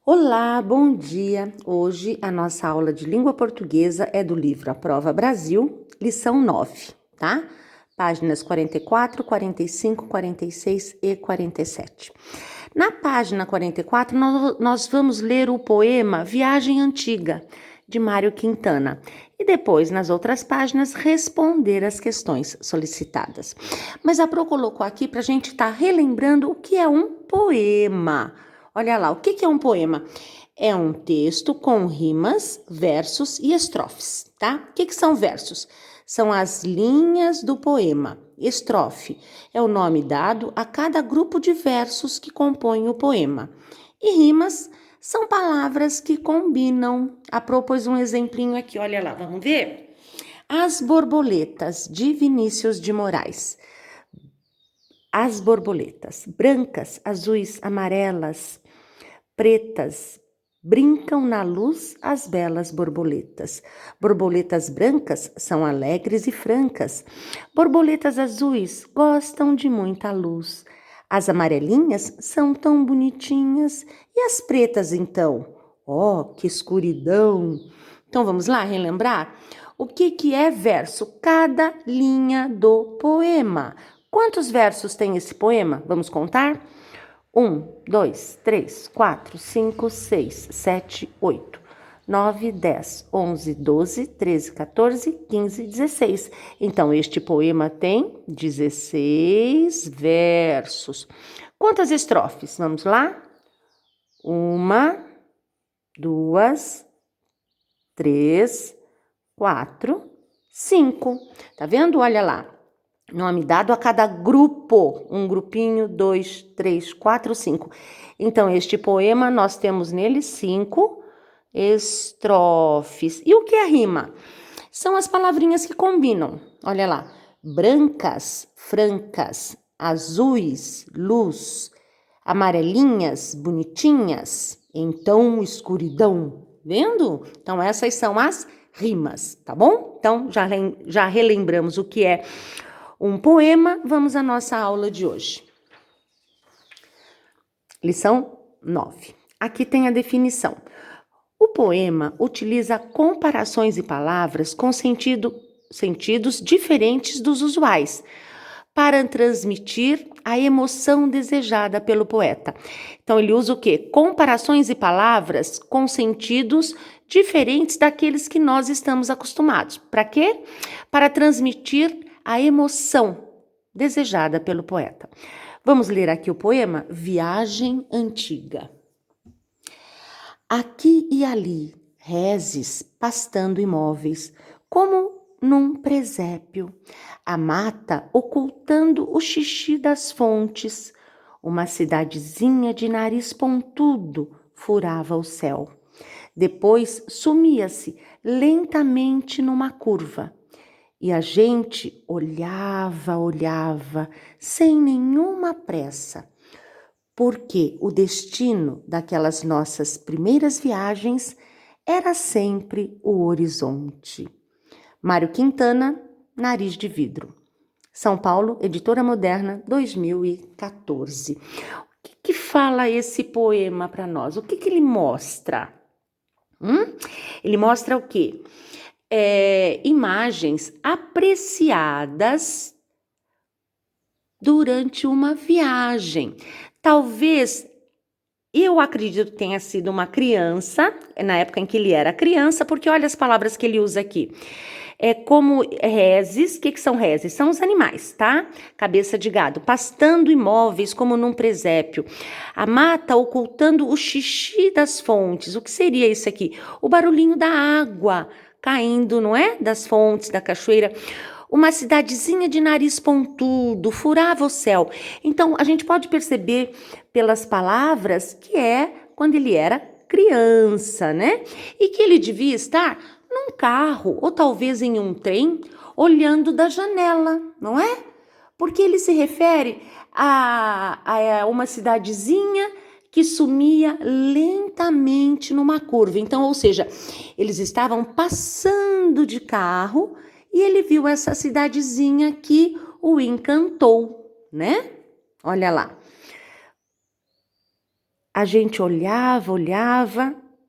Olá, bom dia! Hoje a nossa aula de língua portuguesa é do livro A Prova Brasil, lição 9, tá? Páginas 44, 45, 46 e 47. Na página 44, nós vamos ler o poema Viagem Antiga, de Mário Quintana. E depois, nas outras páginas, responder as questões solicitadas. Mas a Pro colocou aqui para a gente estar relembrando o que é um poema. Olha lá, o que é um poema? É um texto com rimas, versos e estrofes, tá? O que são versos? São as linhas do poema. Estrofe é o nome dado a cada grupo de versos que compõem o poema. E rimas são palavras que combinam. A propôs um exemplinho aqui, olha lá, vamos ver? As borboletas, de Vinícius de Moraes. As borboletas, brancas, azuis, amarelas, pretas, brincam na luz as belas borboletas. Borboletas brancas são alegres e francas. Borboletas azuis gostam de muita luz. As amarelinhas são tão bonitinhas. E as pretas, então? Oh, que escuridão! Então vamos lá relembrar? O que é verso? Cada linha do poema. Quantos versos tem esse poema? Vamos contar? 1, 2, 3, 4, 5, 6, 7, 8, 9, 10, 11, 12, 13, 14, 15, 16. Então, este poema tem 16 versos. Quantas estrofes? Vamos lá? 1, 2, 3, 4, 5. Tá vendo? Olha lá. Nome dado a cada grupo, um grupinho, 2, 3, 4, 5. Então, este poema, nós temos nele 5 estrofes. E o que é rima? São as palavrinhas que combinam. Olha lá, brancas, francas, azuis, luz, amarelinhas, bonitinhas, então escuridão. Vendo? Então, essas são as rimas, tá bom? Então, já relembramos o que é um poema. Vamos à nossa aula de hoje. Lição 9. Aqui tem a definição. O poema utiliza comparações e palavras com sentidos diferentes dos usuais, para transmitir a emoção desejada pelo poeta. Então, ele usa o quê? Comparações e palavras com sentidos diferentes daqueles que nós estamos acostumados. Para quê? Para transmitir a emoção desejada pelo poeta. Vamos ler aqui o poema Viagem Antiga. Aqui e ali, reses pastando imóveis, como num presépio, a mata ocultando o xixi das fontes, uma cidadezinha de nariz pontudo furava o céu. Depois sumia-se lentamente numa curva, e a gente olhava, sem nenhuma pressa, porque o destino daquelas nossas primeiras viagens era sempre o horizonte. Mário Quintana, Nariz de Vidro. São Paulo, Editora Moderna, 2014. O que fala esse poema para nós? O que ele mostra? Ele mostra o quê? Imagens apreciadas durante uma viagem. Talvez, eu acredito que tenha sido uma criança, na época em que ele era criança, porque olha as palavras que ele usa aqui. Como reses. O que são reses? São os animais, tá? Cabeça de gado. Pastando imóveis como num presépio. A mata ocultando o xixi das fontes. O que seria isso aqui? O barulhinho da água caindo, não é? Das fontes, da cachoeira. Uma cidadezinha de nariz pontudo, furava o céu. Então, a gente pode perceber pelas palavras que é quando ele era criança, né? E que ele devia estar num carro ou talvez em um trem, olhando da janela, não é? Porque ele se refere a uma cidadezinha que sumia lentamente numa curva. Então, ou seja, eles estavam passando de carro e ele viu essa cidadezinha que o encantou, né? Olha lá. a gente olhava,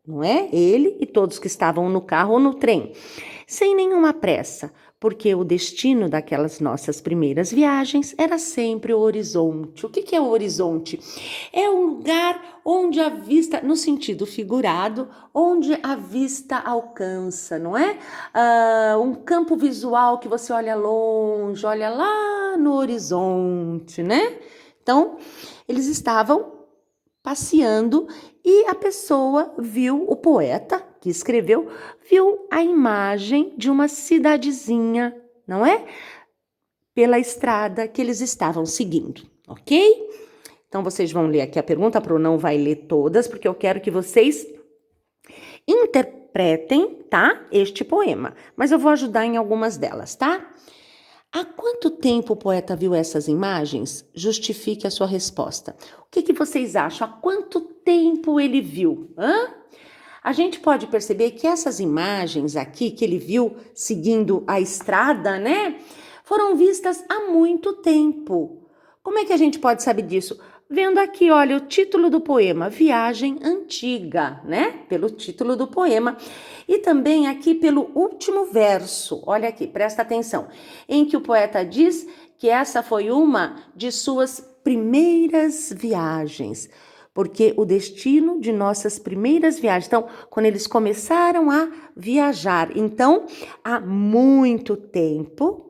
não é? Ele e todos que estavam no carro ou no trem, sem nenhuma pressa, porque o destino daquelas nossas primeiras viagens era sempre o horizonte. O que é o horizonte? É um lugar onde a vista, no sentido figurado, onde a vista alcança, não é? Um campo visual que você olha longe, olha lá no horizonte, né? Então, eles estavam passeando e a pessoa viu, o poeta que escreveu, viu a imagem de uma cidadezinha, não é? Pela estrada que eles estavam seguindo, ok? Então vocês vão ler aqui a pergunta, Pro não vai ler todas, porque eu quero que vocês interpretem, tá? Este poema, mas eu vou ajudar em algumas delas, tá? Há quanto tempo o poeta viu essas imagens? Justifique a sua resposta. O que vocês acham? Há quanto tempo ele viu? A gente pode perceber que essas imagens aqui que ele viu seguindo a estrada, né? Foram vistas há muito tempo. Como é que a gente pode saber disso? Vendo aqui, olha, o título do poema, Viagem Antiga, né? Pelo título do poema. E também aqui pelo último verso, olha aqui, presta atenção, em que o poeta diz que essa foi uma de suas primeiras viagens, porque o destino de nossas primeiras viagens, então, quando eles começaram a viajar, então, há muito tempo,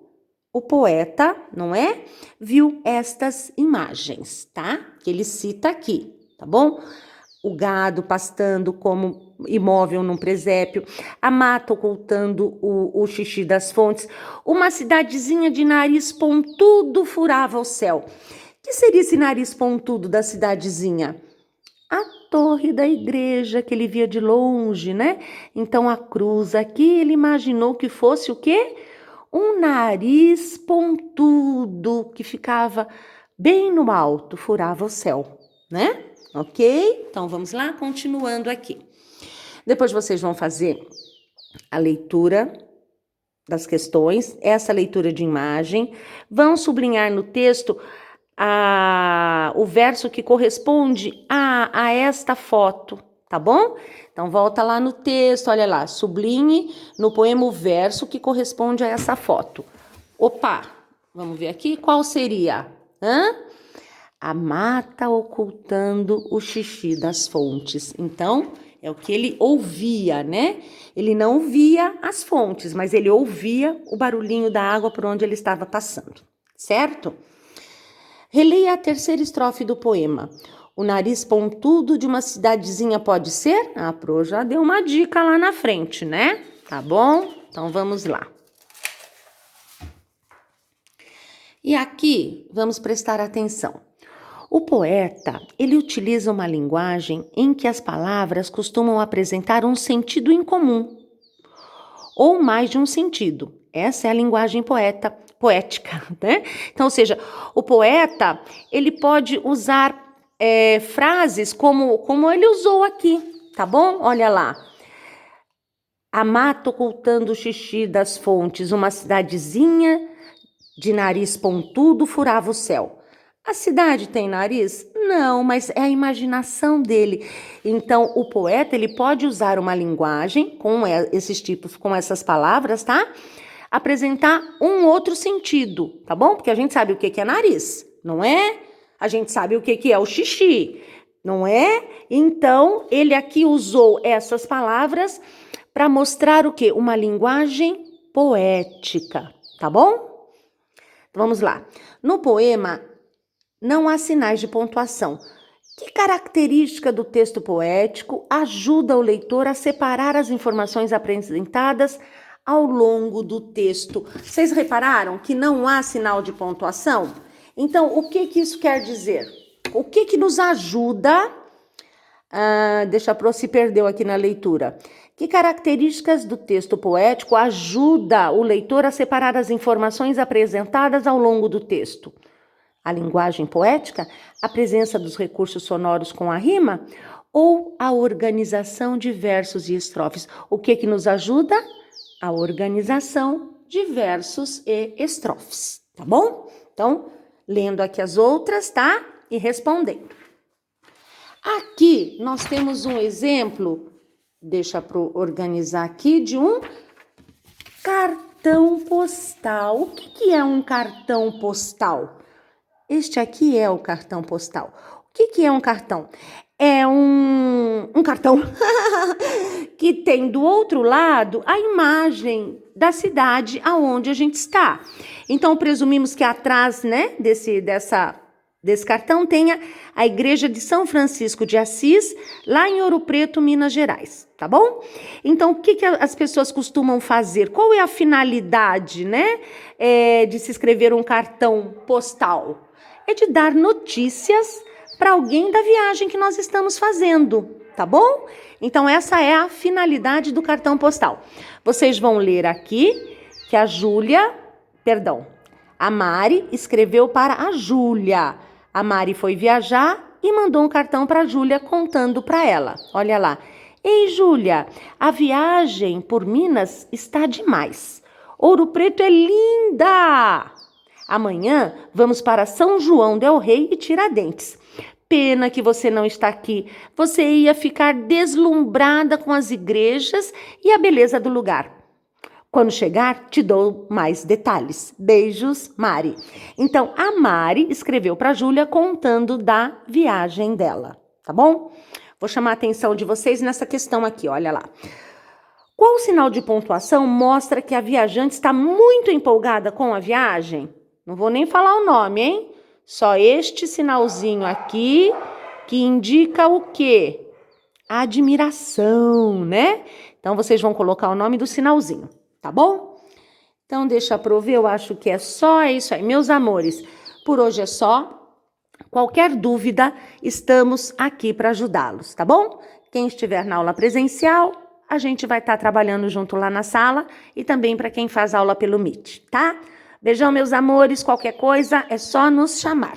o poeta, não é? Viu estas imagens, tá? Que ele cita aqui, tá bom? O gado pastando como imóvel num presépio, a mata ocultando o xixi das fontes, uma cidadezinha de nariz pontudo furava o céu. Que seria esse nariz pontudo da cidadezinha? A torre da igreja que ele via de longe, né? Então a cruz aqui, ele imaginou que fosse o quê? Um nariz pontudo que ficava bem no alto, furava o céu, né? Ok? Então vamos lá, continuando aqui. Depois vocês vão fazer a leitura das questões, essa leitura de imagem, vão sublinhar no texto o verso que corresponde a esta foto, tá bom? Então, volta lá no texto, olha lá, sublinhe no poema o verso que corresponde a essa foto. Opa, vamos ver aqui, qual seria? A mata ocultando o xixi das fontes. Então, é o que ele ouvia, né? Ele não via as fontes, mas ele ouvia o barulhinho da água por onde ele estava passando, certo? Releia a terceira estrofe do poema. O nariz pontudo de uma cidadezinha pode ser? A Pro já deu uma dica lá na frente, né? Tá bom? Então vamos lá. E aqui vamos prestar atenção. O poeta, ele utiliza uma linguagem em que as palavras costumam apresentar um sentido incomum, ou mais de um sentido. Essa é a linguagem poética, né? Então, ou seja, o poeta, ele pode usar frases como ele usou aqui, tá bom? Olha lá. A mata ocultando o xixi das fontes, uma cidadezinha de nariz pontudo furava o céu. A cidade tem nariz? Não, mas é a imaginação dele. Então, o poeta, ele pode usar uma linguagem com esses tipos, com essas palavras, tá? Apresentar um outro sentido, tá bom? Porque a gente sabe o que é nariz, não é? A gente sabe o que é o xixi, não é? Então, ele aqui usou essas palavras para mostrar o quê? Uma linguagem poética, tá bom? Vamos lá. No poema, não há sinais de pontuação. Que característica do texto poético ajuda o leitor a separar as informações apresentadas ao longo do texto? Vocês repararam que não há sinal de pontuação? Então, o que isso quer dizer? O que nos ajuda? Deixa a Pro se perdeu aqui na leitura. Que características do texto poético ajuda o leitor a separar as informações apresentadas ao longo do texto? A linguagem poética, a presença dos recursos sonoros com a rima ou a organização de versos e estrofes? O que nos ajuda? A organização de versos e estrofes, tá bom? Então, lendo aqui as outras, tá? E respondendo. Aqui nós temos um exemplo, deixa eu organizar aqui, de um cartão postal. O que é um cartão postal? Este aqui é o cartão postal. O que é um cartão? É um cartão que tem do outro lado a imagem da cidade aonde a gente está. Então, presumimos que atrás, né, desse cartão tenha a igreja de São Francisco de Assis, lá em Ouro Preto, Minas Gerais, tá bom? Então, o que as pessoas costumam fazer? Qual é a finalidade, né, de se escrever um cartão postal? É de dar notícias para alguém da viagem que nós estamos fazendo, tá bom? Então, essa é a finalidade do cartão postal. Vocês vão ler aqui que a Mari escreveu para a Júlia. A Mari foi viajar e mandou um cartão para a Júlia contando para ela. Olha lá. Ei, Júlia, a viagem por Minas está demais. Ouro Preto é linda! Amanhã vamos para São João del Rei e Tiradentes. Pena que você não está aqui. Você ia ficar deslumbrada com as igrejas e a beleza do lugar. Quando chegar, te dou mais detalhes. Beijos, Mari. Então, a Mari escreveu para a Júlia contando da viagem dela, tá bom? Vou chamar a atenção de vocês nessa questão aqui, olha lá. Qual sinal de pontuação mostra que a viajante está muito empolgada com a viagem? Não vou nem falar o nome, hein? Só este sinalzinho aqui que indica o quê? Admiração, né? Então, vocês vão colocar o nome do sinalzinho, tá bom? Então, deixa eu ver, eu acho que é só isso aí. Meus amores, por hoje é só. Qualquer dúvida, estamos aqui para ajudá-los, tá bom? Quem estiver na aula presencial, a gente vai estar trabalhando junto lá na sala e também para quem faz aula pelo Meet, tá? Beijão, meus amores. Qualquer coisa é só nos chamar.